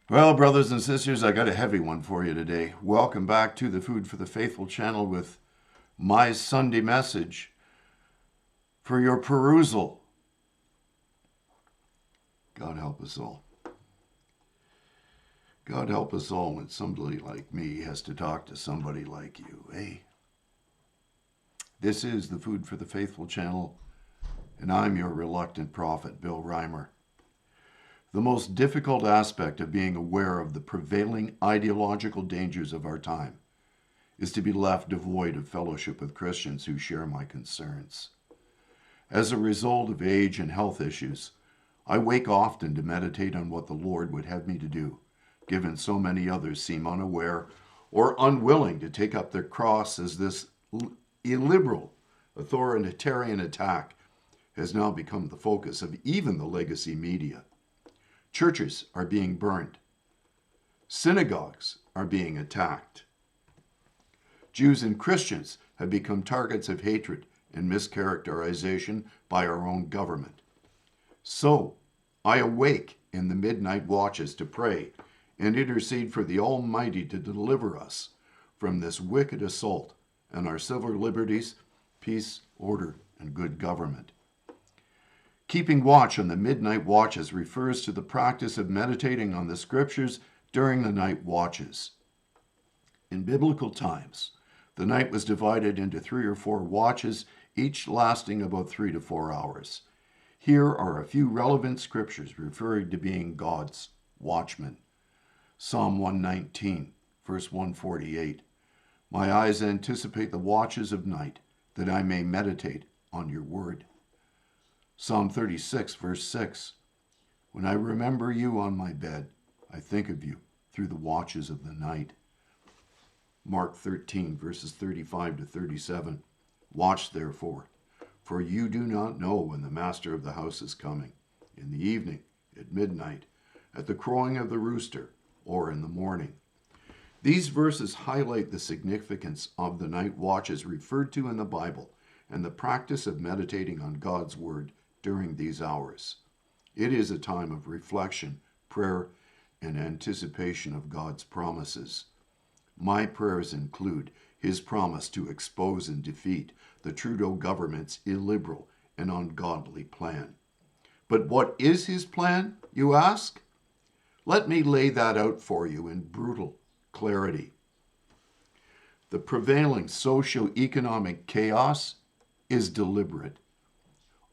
Well, brothers and sisters, I got a heavy one for you today. Welcome back to the Food for the Faithful channel with my Sunday message for your perusal. God help us all. God help us all when somebody like me has to talk to somebody like you, eh? This is the Food for the Faithful channel, and I'm your reluctant prophet, Bill Reimer. The most difficult aspect of being aware of the prevailing ideological dangers of our time is to be left devoid of fellowship with Christians who share my concerns. As a result of age and health issues, I wake often to meditate on what the Lord would have me to do, given so many others seem unaware or unwilling to take up their cross as this illiberal, authoritarian attack has now become the focus of even the legacy media. Churches are being burned. Synagogues are being attacked. Jews and Christians have become targets of hatred and mischaracterization by our own government. So, I awake in the midnight watches to pray and intercede for the Almighty to deliver us from this wicked assault on our civil liberties, peace, order, and good government. Keeping watch on the midnight watches refers to the practice of meditating on the scriptures during the night watches. In biblical times, the night was divided into 3 or 4 watches, each lasting about 3 to 4 hours. Here are a few relevant scriptures referring to being God's watchmen. Psalm 119, verse 148. My eyes anticipate the watches of night, that I may meditate on your word. Psalm 36, verse 6. When I remember you on my bed, I think of you through the watches of the night. Mark 13, verses 35 to 37. Watch therefore, for you do not know when the master of the house is coming, in the evening, at midnight, at the crowing of the rooster, or in the morning. These verses highlight the significance of the night watches referred to in the Bible and the practice of meditating on God's word during these hours. It is a time of reflection, prayer, and anticipation of God's promises. My prayers include his promise to expose and defeat the Trudeau government's illiberal and ungodly plan. But what is his plan, you ask? Let me lay that out for you in brutal clarity. The prevailing socio-economic chaos is deliberate.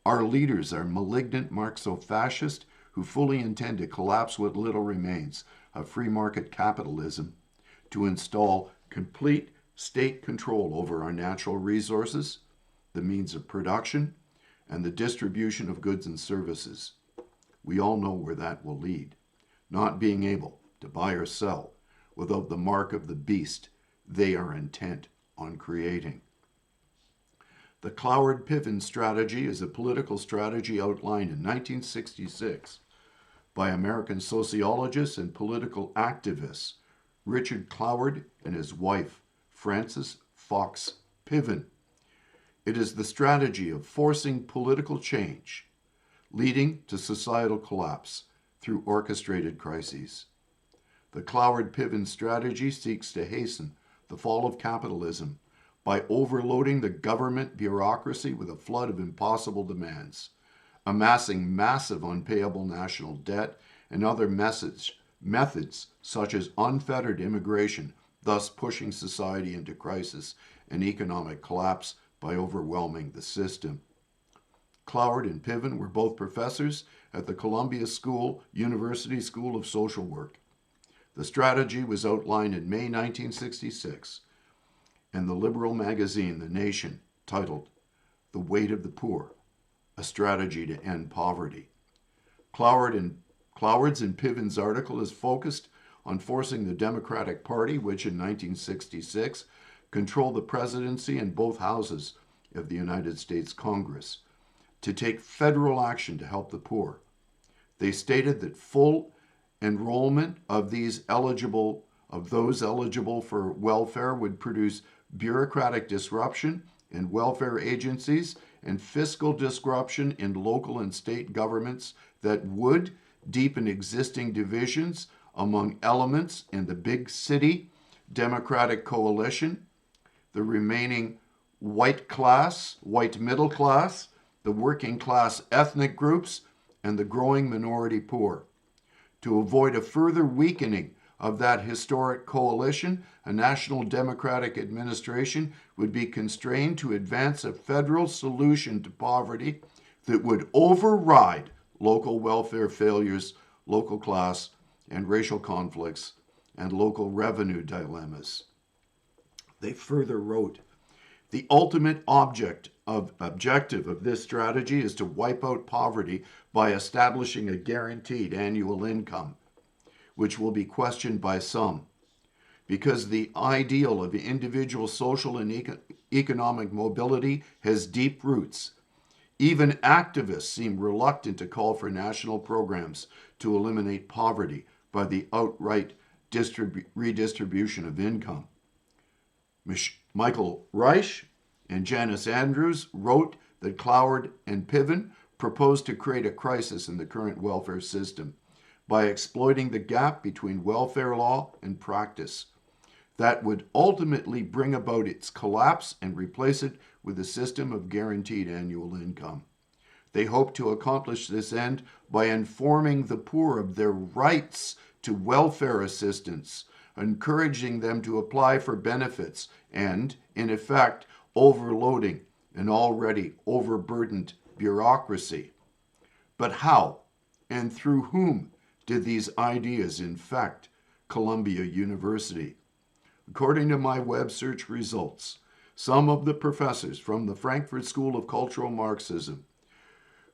Our leaders are malignant Marxo-fascists who fully intend to collapse what little remains of free market capitalism to install complete state control over our natural resources, the means of production, and the distribution of goods and services. We all know where that will lead. Not being able to buy or sell without the mark of the beast they are intent on creating. The Cloward-Piven strategy is a political strategy outlined in 1966 by American sociologists and political activists Richard Cloward and his wife, Frances Fox Piven. It is the strategy of forcing political change, leading to societal collapse through orchestrated crises. The Cloward-Piven strategy seeks to hasten the fall of capitalism by overloading the government bureaucracy with a flood of impossible demands, amassing massive unpayable national debt, and other methods such as unfettered immigration, thus pushing society into crisis and economic collapse by overwhelming the system. Cloward and Piven were both professors at the Columbia University School of Social Work. The strategy was outlined in May 1966 in the liberal magazine The Nation, titled The Weight of the Poor, A Strategy to End Poverty. Cloward's and Piven's article is focused on forcing the Democratic Party, which in 1966 controlled the presidency and both houses of the United States Congress, to take federal action to help the poor. They stated that full enrollment of those eligible for welfare would produce bureaucratic disruption in welfare agencies and fiscal disruption in local and state governments that would deepen existing divisions among elements in the big city Democratic coalition, the remaining white class, white middle class, the working class ethnic groups, and the growing minority poor. To avoid a further weakening of that historic coalition, a national democratic administration would be constrained to advance a federal solution to poverty that would override local welfare failures, local class and racial conflicts, and local revenue dilemmas. They further wrote, the ultimate objective of this strategy is to wipe out poverty by establishing a guaranteed annual income, which will be questioned by some, because the ideal of individual social and economic mobility has deep roots. Even activists seem reluctant to call for national programs to eliminate poverty by the outright redistribution of income. Michael Reich and Janice Andrews wrote that Cloward and Piven proposed to create a crisis in the current welfare system by exploiting the gap between welfare law and practice. That would ultimately bring about its collapse and replace it with a system of guaranteed annual income. They hope to accomplish this end by informing the poor of their rights to welfare assistance, encouraging them to apply for benefits, and, in effect, overloading an already overburdened bureaucracy. But how and through whom did these ideas infect Columbia University? According to my web search results, some of the professors from the Frankfurt School of Cultural Marxism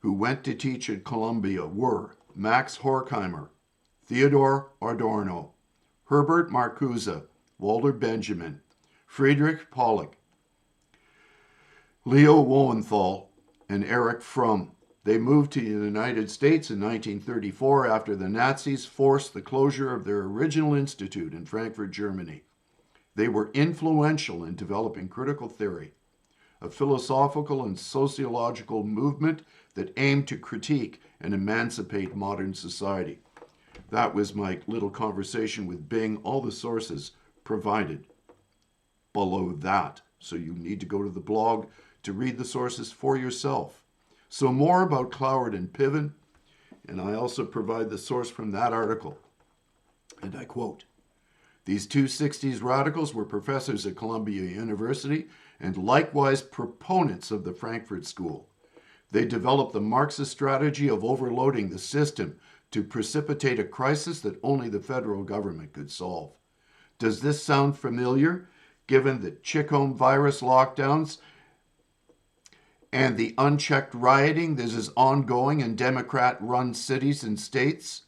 who went to teach at Columbia were Max Horkheimer, Theodor Adorno, Herbert Marcuse, Walter Benjamin, Friedrich Pollock, Leo Lowenthal, and Erich Fromm. They moved to the United States in 1934 after the Nazis forced the closure of their original institute in Frankfurt, Germany. They were influential in developing critical theory, a philosophical and sociological movement that aimed to critique and emancipate modern society. That was my little conversation with Bing. All the sources provided below that. So you need to go to the blog to read the sources for yourself. So more about Cloward and Piven, and I also provide the source from that article. And I quote, these two 60s radicals were professors at Columbia University and likewise proponents of the Frankfurt School. They developed the Marxist strategy of overloading the system to precipitate a crisis that only the federal government could solve. Does this sound familiar, given the Chick-home virus lockdowns and the unchecked rioting that is ongoing in Democrat-run cities and states?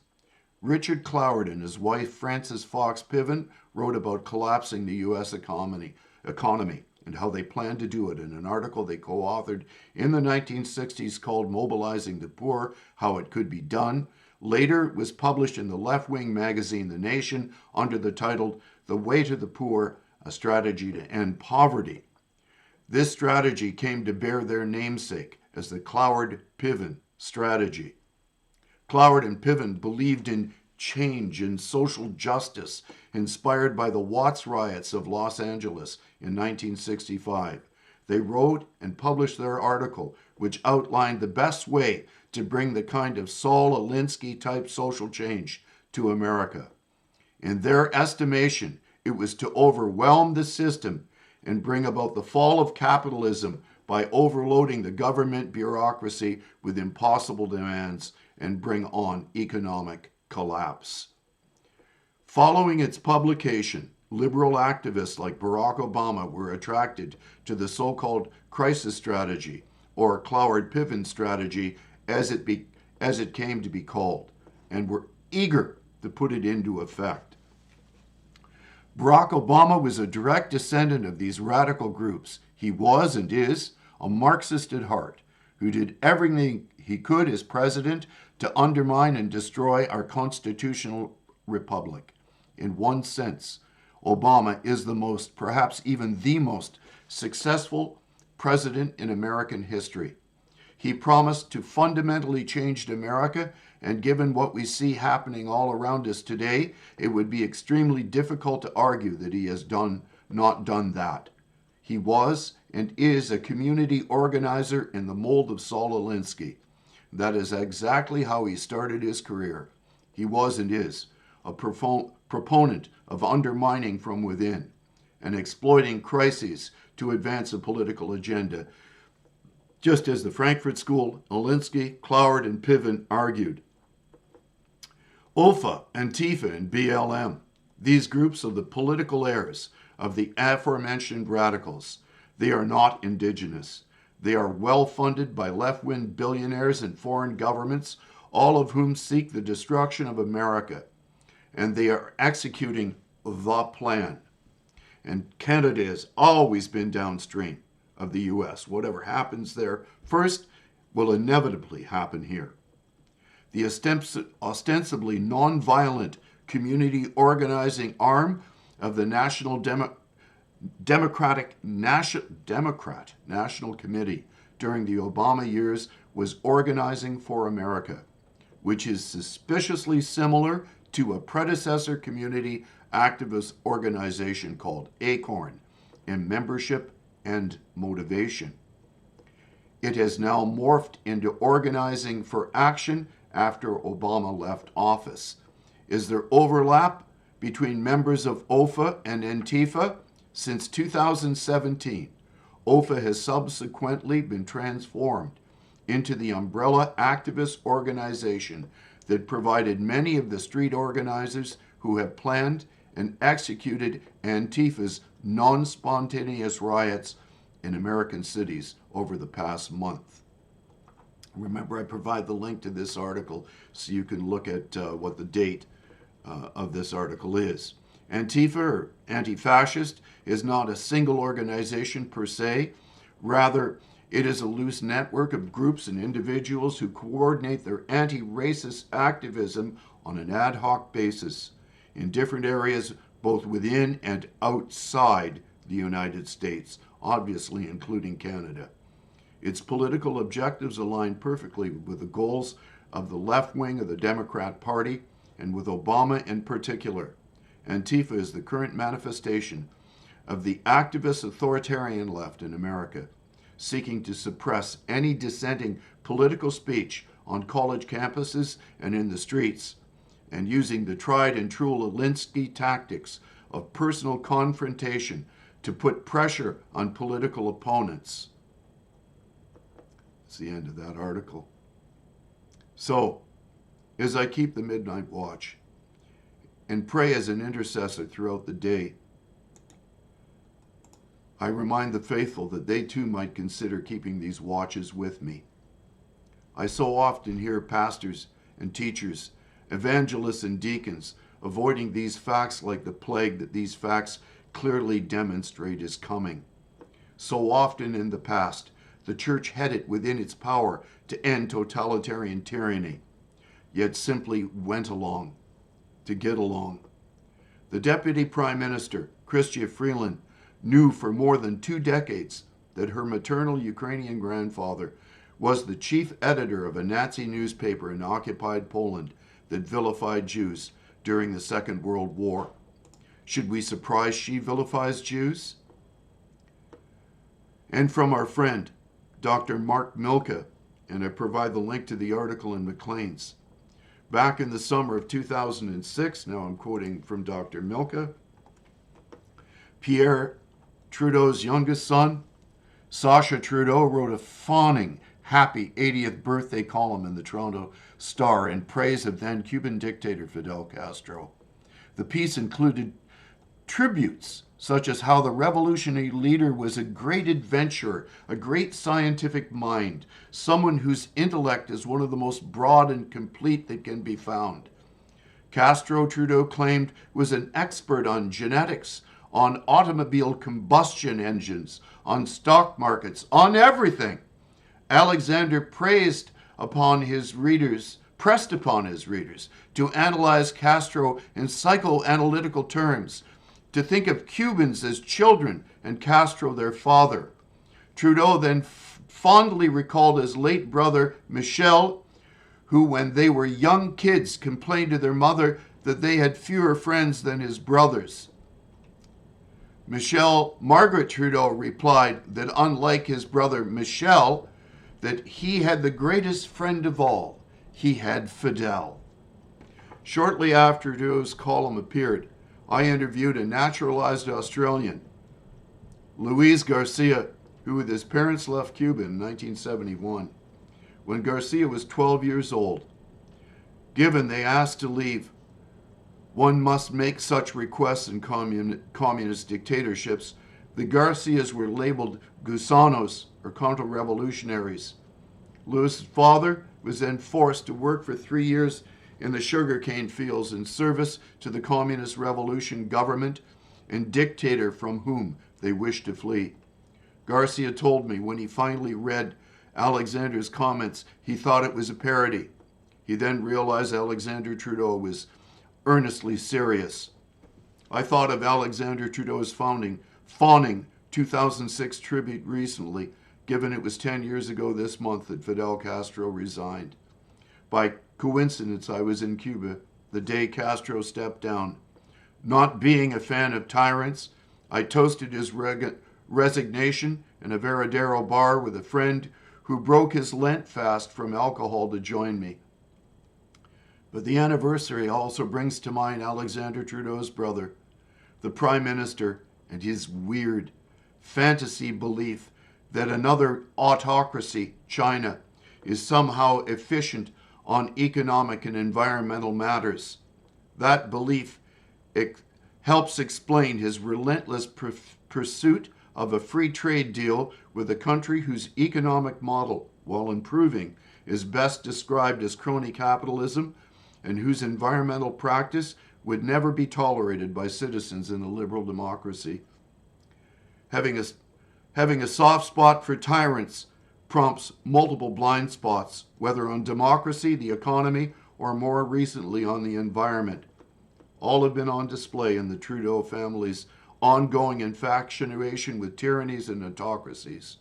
Richard Cloward and his wife Frances Fox Piven wrote about collapsing the U.S. economy and how they plan to do it in an article they co-authored in the 1960s called Mobilizing the Poor, How It Could Be Done. Later, it was published in the left-wing magazine The Nation under the title The Way to the Poor, A Strategy to End Poverty. This strategy came to bear their namesake as the Cloward-Piven strategy. Cloward and Piven believed in change and social justice, inspired by the Watts riots of Los Angeles in 1965. They wrote and published their article, which outlined the best way to bring the kind of Saul Alinsky-type social change to America. In their estimation, it was to overwhelm the system and bring about the fall of capitalism by overloading the government bureaucracy with impossible demands and bring on economic collapse. Following its publication, liberal activists like Barack Obama were attracted to the so-called crisis strategy, or Cloward-Piven strategy as it came to be called, and were eager to put it into effect. Barack Obama was a direct descendant of these radical groups. He was and is a Marxist at heart, who did everything he could as president to undermine and destroy our constitutional republic. In one sense, Obama is the most, perhaps even the most, successful president in American history. He promised to fundamentally change America, and given what we see happening all around us today, it would be extremely difficult to argue that he has not done that. He was and is a community organizer in the mold of Saul Alinsky. That is exactly how he started his career. He was and is a proponent of undermining from within and exploiting crises to advance a political agenda, just as the Frankfurt School, Alinsky, Cloward, and Piven argued. OFA, Antifa, and BLM, these groups are the political heirs of the aforementioned radicals. They are not indigenous. They are well funded by left-wing billionaires and foreign governments, all of whom seek the destruction of America. And they are executing the plan. And Canada has always been downstream of the U.S. Whatever happens there first will inevitably happen here. The ostensibly non-violent community organizing arm of the Democrat National Committee during the Obama years was Organizing for America, which is suspiciously similar to a predecessor community activist organization called ACORN in membership and motivation. It has now morphed into Organizing for Action after Obama left office. Is there overlap between members of OFA and Antifa? Since 2017, OFA has subsequently been transformed into the umbrella activist organization that provided many of the street organizers who have planned and executed Antifa's non-spontaneous riots in American cities over the past month. Remember, I provide the link to this article so you can look at what the date of this article is. Antifa, or anti-fascist, is not a single organization per se. Rather, it is a loose network of groups and individuals who coordinate their anti-racist activism on an ad hoc basis in different areas, both within and outside the United States, obviously including Canada. Its political objectives align perfectly with the goals of the left wing of the Democrat Party and with Obama in particular. Antifa is the current manifestation of the activist authoritarian left in America, seeking to suppress any dissenting political speech on college campuses and in the streets, and using the tried and true Alinsky tactics of personal confrontation to put pressure on political opponents. That's the end of that article. So, as I keep the midnight watch and pray as an intercessor throughout the day, I remind the faithful that they too might consider keeping these watches with me. I so often hear pastors and teachers, evangelists and deacons avoiding these facts like the plague that these facts clearly demonstrate is coming. So often in the past, the church had it within its power to end totalitarian tyranny, yet simply went along to get along. The Deputy Prime Minister, Chrystia Freeland, knew for more than 2 decades that her maternal Ukrainian grandfather was the chief editor of a Nazi newspaper in occupied Poland that vilified Jews during the Second World War. Should we surprise she vilifies Jews? And from our friend, Dr. Mark Milka, and I provide the link to the article in Maclean's. Back in the summer of 2006, now I'm quoting from Dr. Milka, Pierre Trudeau's youngest son, Sacha Trudeau, wrote a fawning, happy 80th birthday column in the Toronto Star in praise of then Cuban dictator Fidel Castro. The piece included tributes such as how the revolutionary leader was a great adventurer, a great scientific mind, someone whose intellect is one of the most broad and complete that can be found. Castro, Trudeau claimed, was an expert on genetics, on automobile combustion engines, on stock markets, on everything. Alexander pressed upon his readers to analyze Castro in psychoanalytical terms, to think of Cubans as children and Castro their father. Trudeau then fondly recalled his late brother, Michel, who, when they were young kids, complained to their mother that they had fewer friends than his brothers. Margaret Trudeau replied that unlike his brother Michel, that he had the greatest friend of all. He had Fidel. Shortly after Trudeau's column appeared, I interviewed a naturalized Australian, Luis Garcia, who with his parents left Cuba in 1971. When Garcia was 12 years old, given they asked to leave, one must make such requests in communist dictatorships. The Garcias were labeled gusanos, or counter-revolutionaries. Luis's father was then forced to work for 3 years in the sugarcane fields in service to the communist revolution government and dictator from whom they wished to flee. Garcia told me when he finally read Alexander's comments, he thought it was a parody. He then realized Alexander Trudeau was earnestly serious. I thought of Alexander Trudeau's fawning 2006 tribute recently, given it was 10 years ago this month that Fidel Castro resigned. By coincidence, I was in Cuba the day Castro stepped down. Not being a fan of tyrants, I toasted his resignation in a Veradero bar with a friend who broke his Lent fast from alcohol to join me. But the anniversary also brings to mind Alexander Trudeau's brother, the Prime Minister, and his weird fantasy belief that another autocracy, China, is somehow efficient on economic and environmental matters. That belief helps explain his relentless pursuit of a free trade deal with a country whose economic model, while improving, is best described as crony capitalism, and whose environmental practice would never be tolerated by citizens in a liberal democracy. Having a soft spot for tyrants prompts multiple blind spots, whether on democracy, the economy, or more recently on the environment. All have been on display in the Trudeau family's ongoing infatuation with tyrannies and autocracies.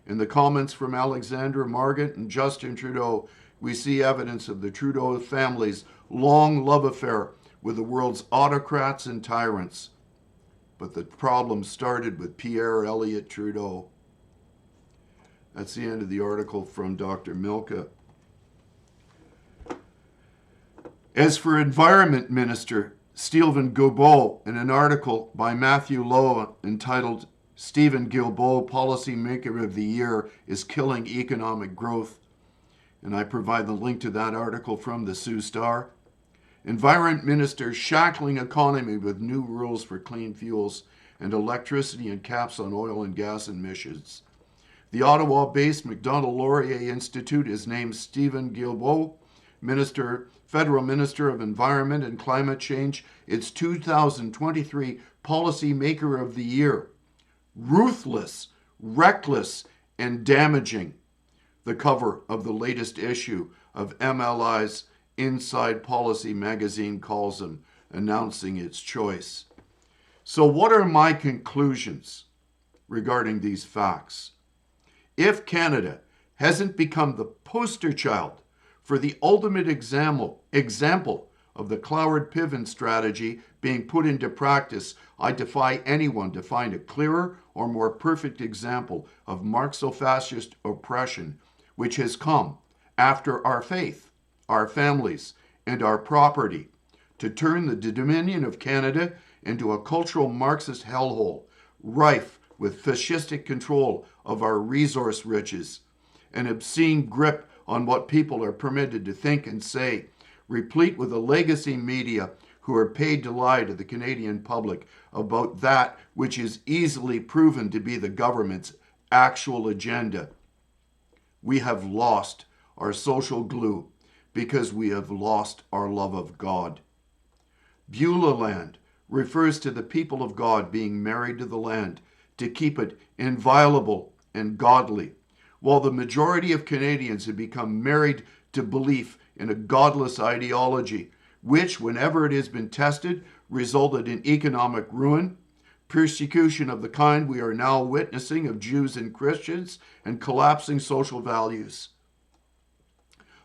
In the comments from Alexandra, Margaret, and Justin Trudeau, we see evidence of the Trudeau family's long love affair with the world's autocrats and tyrants. But the problem started with Pierre Elliott Trudeau. That's the end of the article from Dr. Milka. As for Environment Minister Stephen Guilbeault, in an article by Matthew Lowe entitled Stephen Guilbeault, Policymaker of the Year, is Killing Economic Growth, and I provide the link to that article from the Sioux Star. Environment Minister shackling economy with new rules for clean fuels and electricity and caps on oil and gas emissions. The Ottawa-based Macdonald-Laurier Institute has named Stephen Guilbeault, Federal Minister of Environment and Climate Change, its 2023 Policy Maker of the Year. Ruthless, reckless, and damaging, the cover of the latest issue of MLI's Inside Policy magazine calls him, announcing its choice. So what are my conclusions regarding these facts? If Canada hasn't become the poster child for the ultimate example of the Cloward-Piven strategy being put into practice, I defy anyone to find a clearer or more perfect example of Marxo-fascist oppression, which has come after our faith, our families, and our property, to turn the Dominion of Canada into a cultural Marxist hellhole, rife with fascistic control of our resource riches, an obscene grip on what people are permitted to think and say, replete with a legacy media who are paid to lie to the Canadian public about that which is easily proven to be the government's actual agenda. We have lost our social glue because we have lost our love of God. Beulah land refers to the people of God being married to the land to keep it inviolable and godly, while the majority of Canadians have become married to belief in a godless ideology, which, whenever it has been tested, resulted in economic ruin, persecution of the kind we are now witnessing of Jews and Christians, and collapsing social values.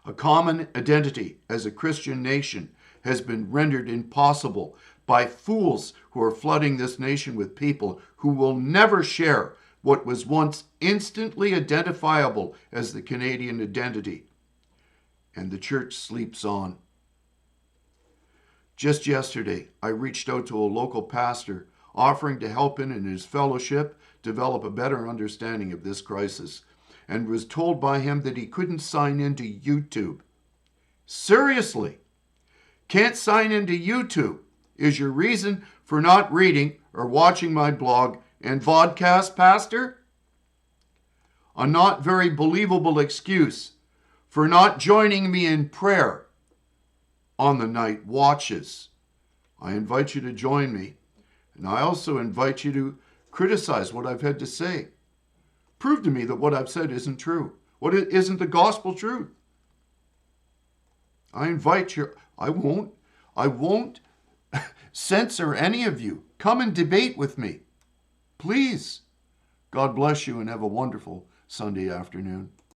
A common identity as a Christian nation has been rendered impossible by fools who are flooding this nation with people who will never share what was once instantly identifiable as the Canadian identity. And the church sleeps on. Just yesterday, I reached out to a local pastor offering to help him and his fellowship develop a better understanding of this crisis, and was told by him that he couldn't sign into YouTube. Seriously? Can't sign into YouTube is your reason for not reading or watching my blog and vodcast, Pastor? A not very believable excuse for not joining me in prayer on the night watches. I invite you to join me, and I also invite you to criticize what I've had to say. Prove to me that what I've said isn't true. What isn't the gospel truth? I invite you. I won't censor any of you. Come and debate with me. Please. God bless you and have a wonderful Sunday afternoon.